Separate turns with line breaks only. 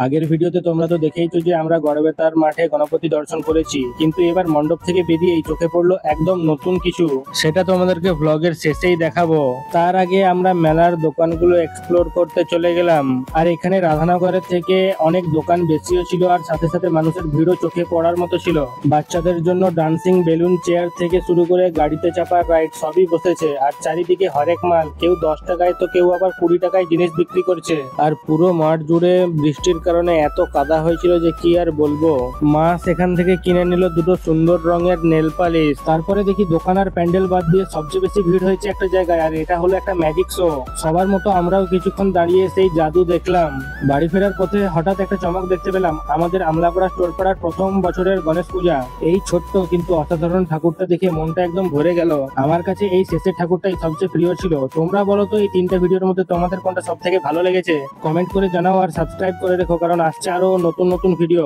আগের ভিডিওতে তোমরা তো দেখেইছো যে আমরা গড়বেতার মাঠে গণপতি দর্শন করেছি, কিন্তু এবার মণ্ডপ থেকে বেরিয়েই চোখে পড়লো একদম নতুন কিছু। সেটা তোমাদেরকে ব্লগের শেষেই দেখাবো। তার আগে আমরা মেলার দোকানগুলো এক্সপ্লোর করতে চলে গেলাম। আর এখানে রাধানগরের থেকে অনেক দোকান বেশিও ছিল, আর সাথে সাথে মানুষের ভিড়ও চোখে পড়ার মতো ছিল। বাচ্চাদের জন্য ডান্সিং বেলুন চেয়ার থেকে শুরু করে গাড়িতে চাপা রাইড সবই বসেছে। আর চারিদিকে হরেক মাল, কেউ 10 টাকায় তো কেউ আবার 20 টাকায় জিনিস বিক্রি করছে। আর পুরো মাঠ জুড়ে বৃষ্টির কারণে এত কাদা হয়েছিল যে কি আর বলবো। মা সেখান থেকে কিনে নিল দুটো সুন্দর রঙের নেল পালিশ। তারপরে দেখি দোকান আর প্যান্ডেল বাদ দিয়ে সবচেয়ে বেশি ভিড় হয়েছে একটা জায়গায়, আর এটা হলো একটা ম্যাজিক শো। সবার মতো আমরাও কিছুক্ষণ দাঁড়িয়ে সেই জাদু দেখলাম। বাড়ি ফেরার পথে হঠাৎ একটা চমক দেখতে পেলাম, আমাদের আমলাপাড়া স্টোরপাড়ার প্রথম বছরের গণেশ পূজা। এই ছোট্ট কিন্তু অসাধারণ ঠাকুরটা দেখে মনটা একদম ভরে গেল। আমার কাছে এই শেষের ঠাকুরটাই সবচেয়ে প্রিয় ছিল। তোমরা বলো তো এই তিনটা ভিডিওর মধ্যে তোমাদের কোনটা সব থেকে ভালো লেগেছে? কমেন্ট করে জানাও আর সাবস্ক্রাইব করে রেখো, কারণ আসছে আরো নতুন নতুন ভিডিও।